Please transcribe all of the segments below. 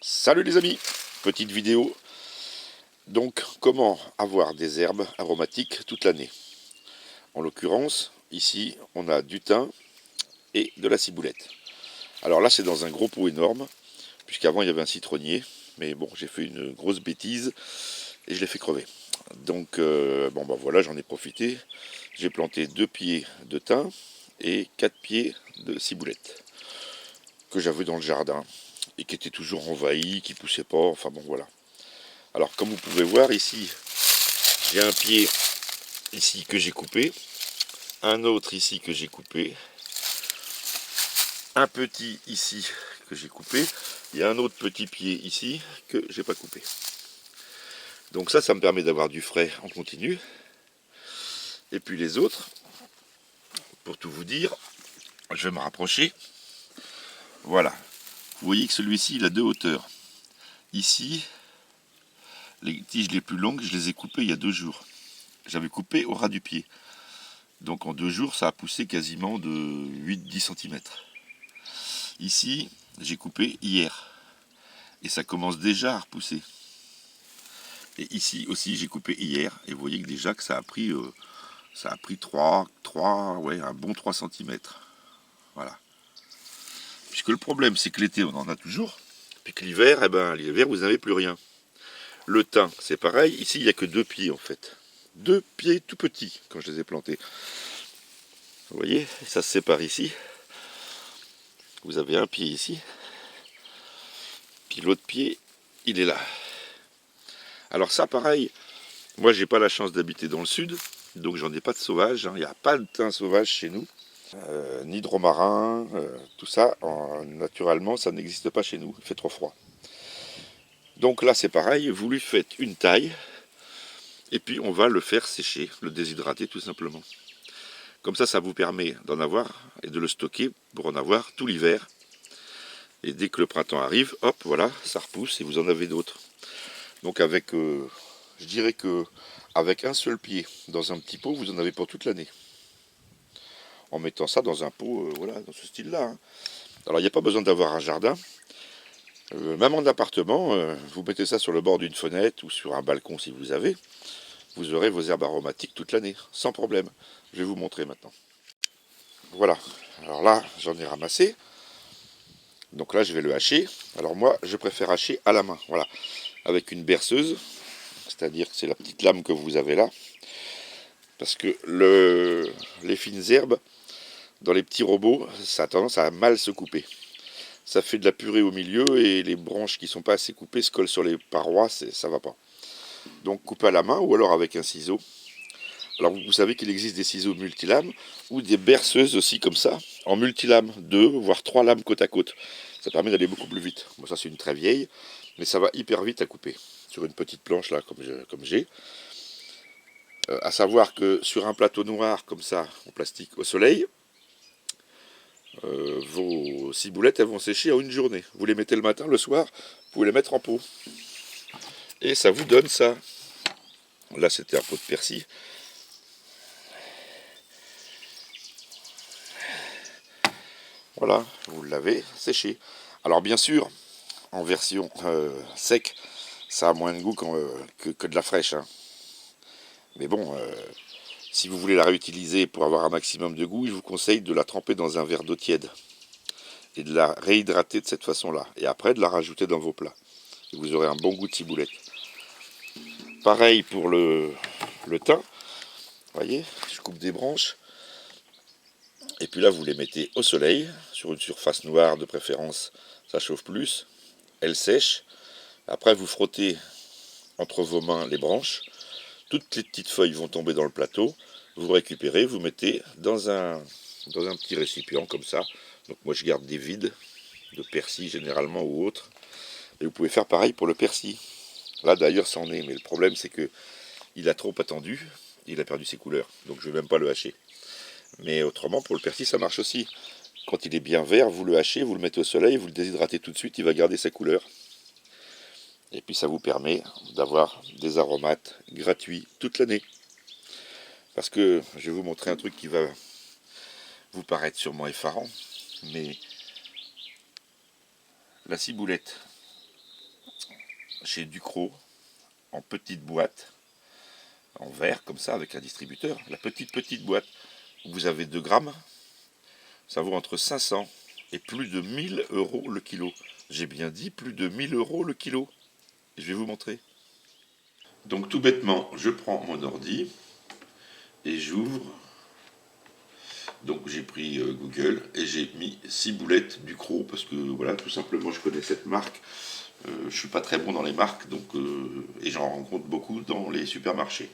Salut les amis, petite vidéo. Donc, comment avoir des herbes aromatiques toute l'année? En l'occurrence, ici, on a du thym et de la ciboulette. Alors là, c'est dans un gros pot énorme, puisqu'avant il y avait un citronnier, mais bon, j'ai fait une grosse bêtise et je l'ai fait crever. Donc, bon bah voilà, j'en ai profité. J'ai planté 2 pieds de thym et 4 pieds de ciboulette que j'avais dans le jardin et qui étaient toujours envahis, qui poussaient pas. Enfin bon, voilà. Alors, comme vous pouvez voir ici, j'ai un pied ici que j'ai coupé, un autre ici que j'ai coupé, un petit ici que j'ai coupé, et un autre petit pied ici que j'ai pas coupé. Donc ça me permet d'avoir du frais en continu. Et puis les autres, pour tout vous dire, je vais me rapprocher. Voilà. Vous voyez que celui-ci, il a 2 hauteurs. Ici, les tiges les plus longues, je les ai coupées il y a 2 jours. J'avais coupé au ras du pied. Donc en 2 jours, ça a poussé quasiment de 8-10 cm. Ici, j'ai coupé hier. Et ça commence déjà à repousser. Et ici aussi, j'ai coupé hier. Et vous voyez que déjà que ça a pris 3, ouais, un bon 3 cm. Voilà. Puisque le problème, c'est que l'été, on en a toujours. Puis que l'hiver, l'hiver, vous n'avez plus rien. Le thym, c'est pareil. Ici, il n'y a que 2 pieds, en fait. 2 pieds tout petits, quand je les ai plantés. Vous voyez, ça se sépare ici. Vous avez un pied ici. Puis l'autre pied, il est là. Alors ça, pareil, moi, j'ai pas la chance d'habiter dans le sud. Donc j'en ai pas de sauvage. Il n'y a pas de thym sauvage chez nous. Ni de romarin. Tout ça, naturellement, ça n'existe pas chez nous. Il fait trop froid. Donc là, c'est pareil. Vous lui faites une taille. Et puis on va le faire sécher, le déshydrater tout simplement. Comme ça vous permet d'en avoir et de le stocker pour en avoir tout l'hiver. Et dès que le printemps arrive, hop, voilà, ça repousse et vous en avez d'autres. Donc avec, je dirais que avec un seul pied dans un petit pot, vous en avez pour toute l'année. En mettant ça dans un pot, voilà, dans ce style-là. Hein. Alors il n'y a pas besoin d'avoir un jardin. Même en appartement, vous mettez ça sur le bord d'une fenêtre ou sur un balcon si vous avez. Vous aurez vos herbes aromatiques toute l'année, sans problème. Je vais vous montrer maintenant. Voilà, alors là, j'en ai ramassé. Donc là, je vais le hacher. Alors moi, je préfère hacher à la main, voilà. Avec une berceuse, c'est-à-dire que c'est la petite lame que vous avez là. Parce que les fines herbes, dans les petits robots, ça a tendance à mal se couper. Ça fait de la purée au milieu et les branches qui ne sont pas assez coupées se collent sur les parois, ça va pas. Donc coupez à la main ou alors avec un ciseau. Alors vous savez qu'il existe des ciseaux multilames ou des berceuses aussi comme ça, en multilames, 2 voire 3 lames côte à côte. Ça permet d'aller beaucoup plus vite. Bon, ça c'est une très vieille, mais ça va hyper vite à couper. Sur une petite planche là, comme j'ai. À savoir que sur un plateau noir comme ça, en plastique au soleil, vos ciboulettes elles vont sécher en une journée. Vous les mettez le matin, le soir, vous pouvez les mettre en pot. Et ça vous donne ça. Là c'était un pot de persil. Voilà, vous l'avez séché. Alors bien sûr, en version sec, ça a moins de goût que de la fraîche. Hein. Mais bon, si vous voulez la réutiliser pour avoir un maximum de goût, je vous conseille de la tremper dans un verre d'eau tiède. Et de la réhydrater de cette façon-là. Et après de la rajouter dans vos plats. Et vous aurez un bon goût de ciboulette. Pareil pour le thym. Vous voyez, je coupe des branches. Et puis là, vous les mettez au soleil, sur une surface noire de préférence, ça chauffe plus. Elles sèchent. Après, vous frottez entre vos mains les branches. Toutes les petites feuilles vont tomber dans le plateau. Vous récupérez, vous mettez dans un petit récipient comme ça. Donc moi, je garde des vides de persil généralement ou autre. Et vous pouvez faire pareil pour le persil. Là, d'ailleurs, c'en est. Mais le problème, c'est que il a trop attendu. Il a perdu ses couleurs. Donc, je ne vais même pas le hacher. Mais autrement, pour le persil, ça marche aussi. Quand il est bien vert, vous le hachez, vous le mettez au soleil, vous le déshydratez tout de suite, il va garder sa couleur. Et puis ça vous permet d'avoir des aromates gratuits toute l'année. Parce que je vais vous montrer un truc qui va vous paraître sûrement effarant, mais la ciboulette chez Ducros, en petite boîte, en verre comme ça, avec un distributeur, la petite boîte, où vous avez 2 grammes, ça vaut entre 500 et plus de 1000 euros le kilo. J'ai bien dit plus de 1000 euros le kilo. Et je vais vous montrer. Donc tout bêtement, je prends mon ordi et j'ouvre. Donc j'ai pris Google et j'ai mis ciboulettes Ducros parce que voilà, tout simplement je connais cette marque. Je suis pas très bon dans les marques, donc et j'en rencontre beaucoup dans les supermarchés.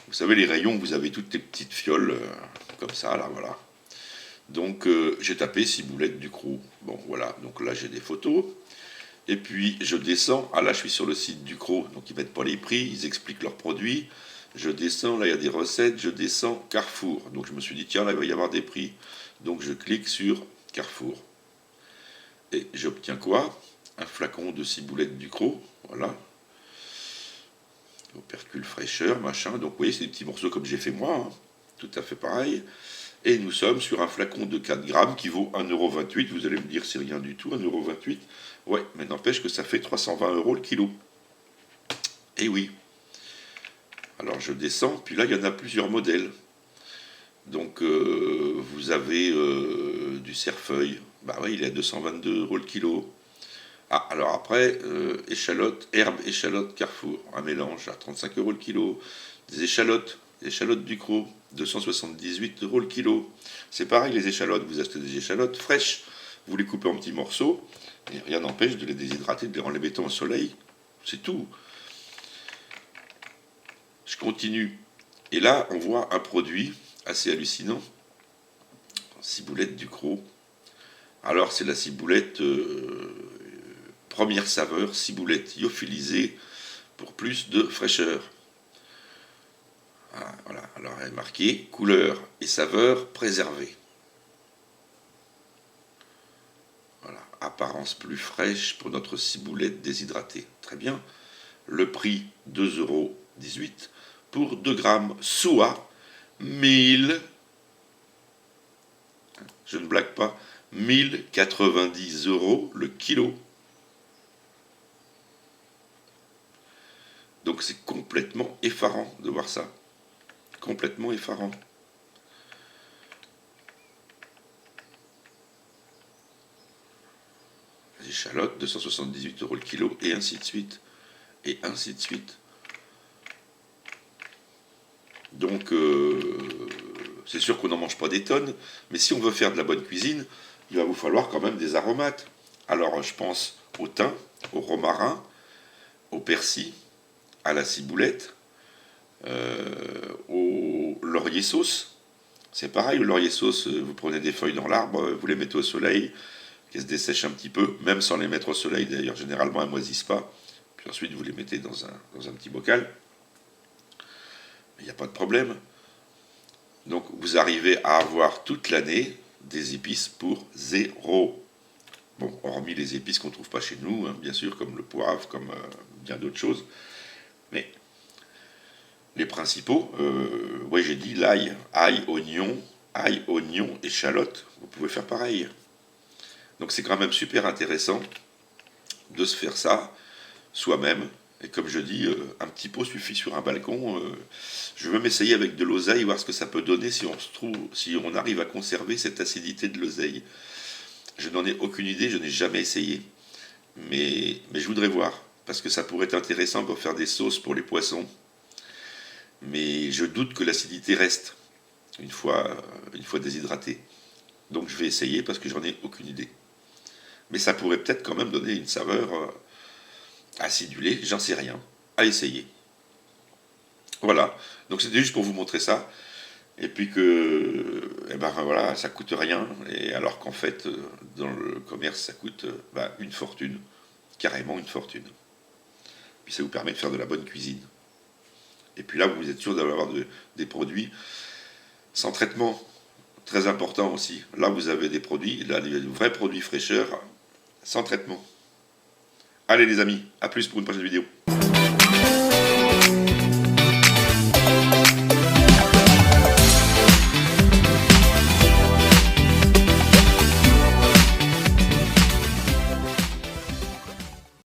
Vous savez, les rayons, vous avez toutes les petites fioles comme ça, là, voilà. Donc j'ai tapé ciboulette Ducros. Bon voilà, donc là j'ai des photos. Et puis je descends, ah là je suis sur le site Ducros, donc ils mettent pas les prix, ils expliquent leurs produits. Je descends, là il y a des recettes, je descends Carrefour. Donc je me suis dit tiens là il va y avoir des prix. Donc je clique sur Carrefour. Et j'obtiens quoi? Un flacon de ciboulette Ducros, voilà. Opercule fraîcheur, machin. Donc vous voyez c'est des petits morceaux comme j'ai fait moi, hein. Tout à fait pareil. Et nous sommes sur un flacon de 4 grammes qui vaut 1,28 €. Vous allez me dire c'est rien du tout, 1,28 €. Ouais, mais n'empêche que ça fait 320 € le kilo. Et oui. Alors je descends, puis là il y en a plusieurs modèles. Donc vous avez du cerfeuil. Bah oui, il est à 222 € le kilo. Ah, alors après, échalotes, herbes, échalotes Carrefour. Un mélange à 35 € le kilo. Des échalotes Ducros, 278 € le kilo. C'est pareil, les échalotes, vous achetez des échalotes fraîches, vous les coupez en petits morceaux, et rien n'empêche de les déshydrater, en les mettant au soleil. C'est tout. Je continue. Et là, on voit un produit assez hallucinant. Ciboulette Ducros. Alors, c'est la ciboulette première saveur, ciboulette lyophilisée pour plus de fraîcheur. Ah, voilà, alors elle est marquée couleur et saveur préservée. Voilà, apparence plus fraîche pour notre ciboulette déshydratée. Très bien. Le prix 2,18 € pour 2 grammes, soit 1000, je ne blague pas, 1090 € le kilo. Donc c'est complètement effarant de voir ça. Complètement effarant. Les échalotes, 278 € le kilo, et ainsi de suite. Et ainsi de suite. Donc, c'est sûr qu'on n'en mange pas des tonnes, mais si on veut faire de la bonne cuisine, il va vous falloir quand même des aromates. Alors, je pense au thym, au romarin, au persil, à la ciboulette, au laurier sauce. C'est pareil, le laurier sauce, vous prenez des feuilles dans l'arbre, vous les mettez au soleil, qu'elles se dessèchent un petit peu, même sans les mettre au soleil d'ailleurs, généralement elles ne moisissent pas. Puis ensuite vous les mettez dans un petit bocal. Il n'y a pas de problème. Donc vous arrivez à avoir toute l'année des épices pour 0. Bon, hormis les épices qu'on ne trouve pas chez nous, hein, bien sûr, comme le poivre, comme bien d'autres choses. Mais les principaux, ouais, j'ai dit l'ail, ail, oignon, échalote. Vous pouvez faire pareil. Donc c'est quand même super intéressant de se faire ça soi-même. Et comme je dis, un petit pot suffit sur un balcon. Je veux m'essayer avec de l'oseille, voir ce que ça peut donner si on arrive à conserver cette acidité de l'oseille. Je n'en ai aucune idée, je n'ai jamais essayé. Mais je voudrais voir, parce que ça pourrait être intéressant pour faire des sauces pour les poissons. Mais je doute que l'acidité reste une fois déshydratée. Donc je vais essayer parce que j'en ai aucune idée. Mais ça pourrait peut-être quand même donner une saveur acidulée, j'en sais rien. À essayer. Voilà. Donc c'était juste pour vous montrer ça. Et puis que, eh ben voilà, ça coûte rien. Et alors qu'en fait, dans le commerce, ça coûte une fortune. Carrément une fortune. Puis ça vous permet de faire de la bonne cuisine. Et puis là, vous êtes sûr d'avoir des produits sans traitement. Très important aussi. Là, vous avez des produits, là, des vrais produits fraîcheurs, sans traitement. Allez les amis, à plus pour une prochaine vidéo.